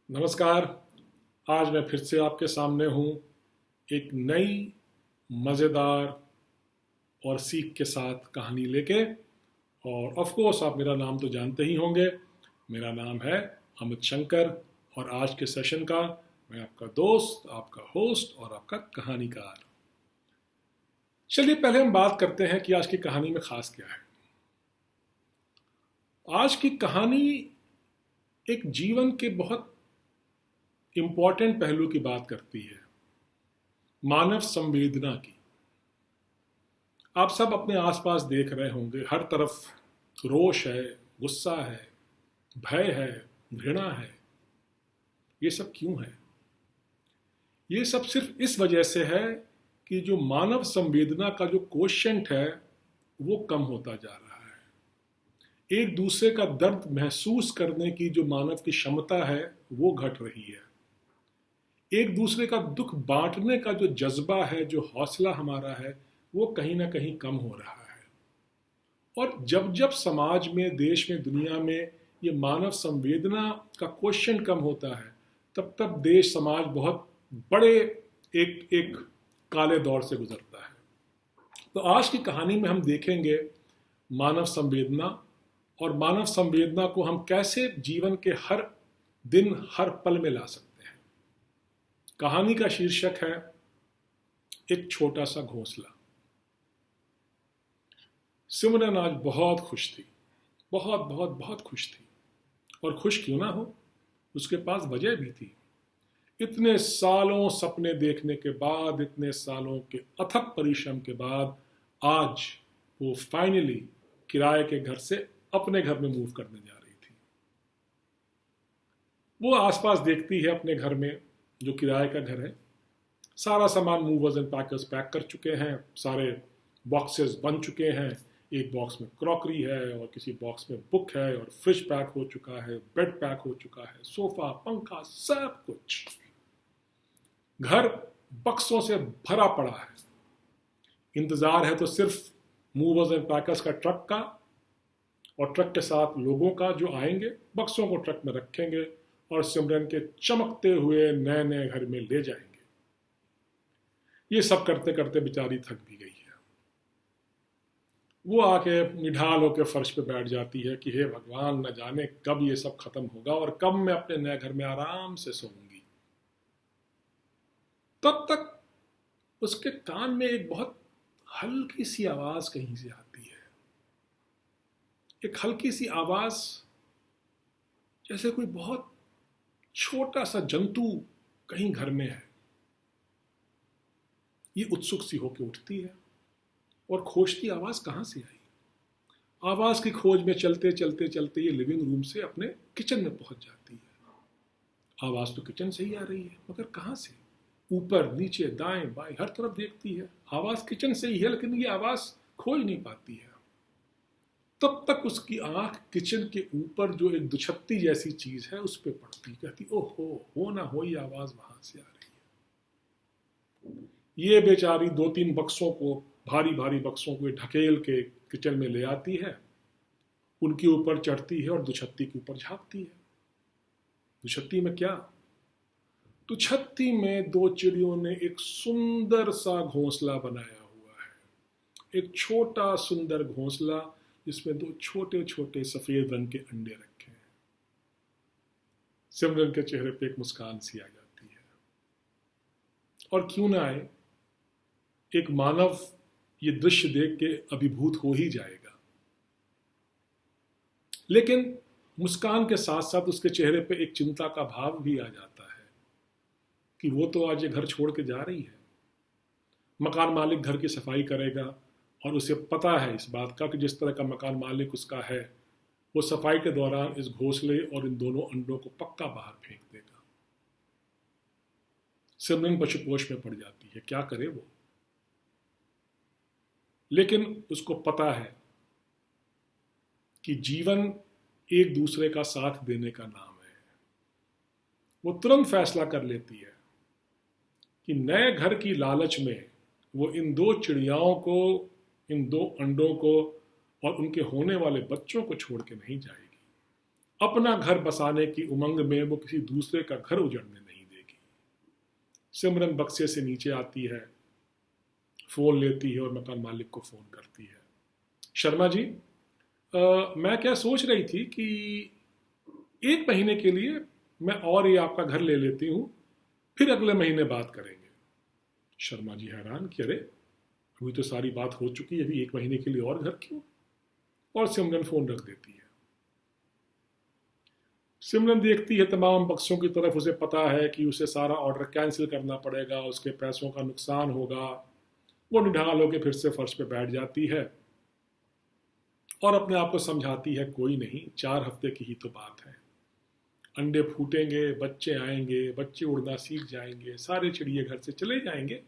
नमस्कार। आज मैं फिर से आपके सामने हूँ एक नई मज़ेदार और सीख के साथ कहानी लेके। और ऑफ कोर्स आप मेरा नाम तो जानते ही होंगे। मेरा नाम है अमित शंकर और आज के सेशन का मैं आपका दोस्त, आपका होस्ट और आपका कहानीकार। चलिए पहले हम बात करते हैं कि आज की कहानी में ख़ास क्या है। आज की कहानी एक जीवन के बहुत इम्पॉर्टेंट पहलू की बात करती है, मानव संवेदना की। आप सब अपने आसपास देख रहे होंगे, हर तरफ रोष है, गुस्सा है, भय है, घृणा है। ये सब क्यों है? ये सब सिर्फ इस वजह से है कि जो मानव संवेदना का जो कोशेंट है वो कम होता जा रहा है। एक दूसरे का दर्द महसूस करने की जो मानव की क्षमता है वो घट रही है। एक दूसरे का दुख बांटने का जो जज्बा है, जो हौसला हमारा है, वो कहीं ना कहीं कम हो रहा है। और जब जब समाज में, देश में, दुनिया में ये मानव संवेदना का क्वेश्चन कम होता है, तब तब देश समाज बहुत बड़े एक एक काले दौर से गुजरता है। तो आज की कहानी में हम देखेंगे मानव संवेदना, और मानव संवेदना को हम कैसे जीवन के हर दिन, हर पल में ला सकते हैं। कहानी का शीर्षक है एक छोटा सा घोंसला। सिमरन आज बहुत खुश थी, बहुत बहुत बहुत खुश थी। और खुश क्यों ना हो, उसके पास वजह भी थी। इतने सालों सपने देखने के बाद, इतने सालों के अथक परिश्रम के बाद आज वो फाइनली किराए के घर से अपने घर में मूव करने जा रही थी। वो आसपास देखती है अपने घर में, जो किराए का घर है। सारा सामान मूवर्स एंड पैकर्स पैक कर चुके हैं, सारे बॉक्सेस बन चुके हैं। एक बॉक्स में क्रॉकरी है और किसी बॉक्स में बुक है, और फ्रिज पैक हो चुका है, बेड पैक हो चुका है, सोफा, पंखा, सब कुछ। घर बक्सों से भरा पड़ा है। इंतजार है तो सिर्फ मूवर्स एंड पैकर्स का, ट्रक का, और ट्रक के साथ लोगों का जो आएंगे, बक्सों को ट्रक में रखेंगे और सिमरन के चमकते हुए नए नए घर में ले जाएंगे। ये सब करते करते बेचारी थक भी गई है। वो आके निढाल होकर फर्श पे बैठ जाती है कि हे भगवान, न जाने कब ये सब खत्म होगा और कब मैं अपने नए घर में आराम से सोऊंगी। तब तक उसके कान में एक बहुत हल्की सी आवाज कहीं से आती है। एक हल्की सी आवाज, जैसे कोई बहुत छोटा सा जंतु कहीं घर में है। ये उत्सुक सी होकर उठती है और खोजती आवाज कहां से आई। आवाज की खोज में चलते चलते चलते ये लिविंग रूम से अपने किचन में पहुंच जाती है। आवाज तो किचन से ही आ रही है, मगर कहां से? ऊपर, नीचे, दाएं बाएं, हर तरफ देखती है, आवाज किचन से ही है, लेकिन ये आवाज खोज नहीं पाती है। तब तक उसकी आंख किचन के ऊपर जो एक दुछत्ती जैसी चीज है उस पर पड़ती, कहती ओहो, हो ना हो, ये आवाज वहां से आ रही है। ये बेचारी दो तीन बक्सों को, भारी भारी बक्सों को ढकेल के किचन में ले आती है, उनके ऊपर चढ़ती है और दुछत्ती के ऊपर झांकती है। दुछत्ती में क्या? दुछत्ती में दो चिड़ियों ने एक सुंदर सा घोंसला बनाया हुआ है। एक छोटा सुंदर घोंसला जिसमें दो छोटे छोटे सफेद रंग के अंडे रखे हैं। सिमरन के चेहरे पे एक मुस्कान सी आ जाती है। और क्यों ना आए, एक मानव ये दृश्य देख के अभिभूत हो ही जाएगा। लेकिन मुस्कान के साथ साथ उसके चेहरे पे एक चिंता का भाव भी आ जाता है कि वो तो आज ये घर छोड़ के जा रही है। मकान मालिक घर की सफाई करेगा और उसे पता है इस बात का कि जिस तरह का मकान मालिक उसका है, वो सफाई के दौरान इस घोंसले और इन दोनों अंडों को पक्का बाहर फेंक देगा। सिमरन पशुपोष में पड़ जाती है, क्या करे वो। लेकिन उसको पता है कि जीवन एक दूसरे का साथ देने का नाम है। वो तुरंत फैसला कर लेती है कि नए घर की लालच में वो इन दो चिड़ियाओं को, इन दो अंडों को और उनके होने वाले बच्चों को छोड़ के नहीं जाएगी। अपना घर बसाने की उमंग में वो किसी दूसरे का घर उजड़ने नहीं देगी। सिमरन बक्से से नीचे आती है, फ़ोन लेती है और मकान मालिक को फ़ोन करती है। शर्मा जी, मैं क्या सोच रही थी कि 1 महीने के लिए मैं और ये आपका घर ले लेती हूँ, फिर अगले महीने बात करेंगे। शर्मा जी हैरान कि अरे, अभी तो सारी बात हो चुकी है, अभी 1 महीने के लिए और घर क्यों? और सिमरन फ़ोन रख देती है। सिमरन देखती है तमाम बक्सों की तरफ, उसे पता है कि उसे सारा ऑर्डर कैंसिल करना पड़ेगा, उसके पैसों का नुकसान होगा। वो निढाल होकर फिर से फर्श पे बैठ जाती है और अपने आप को समझाती है कोई नहीं, 4 हफ्ते की ही तो बात है। अंडे फूटेंगे, बच्चे आएंगे, बच्चे उड़ना सीख जाएंगे, सारे चिड़िए घर से चले जाएंगे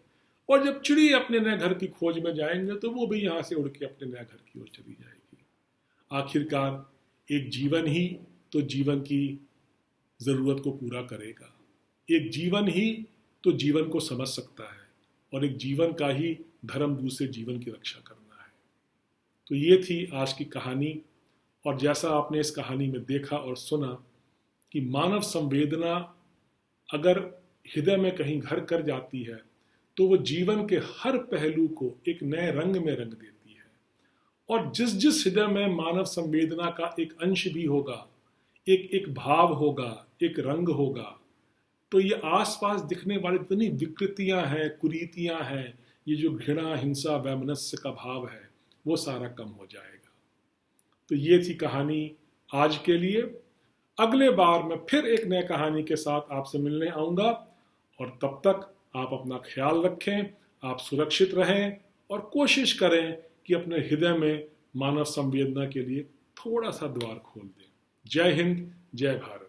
और जब चिड़िए अपने नए घर की खोज में जाएंगे तो वो भी यहाँ से उड़ के अपने नए घर की ओर चली जाएगी। आखिरकार एक जीवन ही तो जीवन की ज़रूरत को पूरा करेगा, एक जीवन ही तो जीवन को समझ सकता है और एक जीवन का ही धर्म दूसरे जीवन की रक्षा करना है। तो ये थी आज की कहानी, और जैसा आपने इस कहानी में देखा और सुना कि मानव संवेदना अगर हृदय में कहीं घर कर जाती है तो वो जीवन के हर पहलू को एक नए रंग में रंग देती है। और जिस जिस हृदय में मानव संवेदना का एक अंश भी होगा, एक एक भाव होगा, एक रंग होगा, तो ये आसपास दिखने वाली इतनी विकृतियां हैं, कुरीतियां हैं, ये जो घृणा, हिंसा, वैमनस्य का भाव है, वो सारा कम हो जाएगा। तो ये थी कहानी आज के लिए। अगले बार मैं फिर एक नई कहानी के साथ आपसे मिलने आऊँगा, और तब तक आप अपना ख्याल रखें, आप सुरक्षित रहें और कोशिश करें कि अपने हृदय में मानव संवेदना के लिए थोड़ा सा द्वार खोल दें। जय हिंद, जय भारत।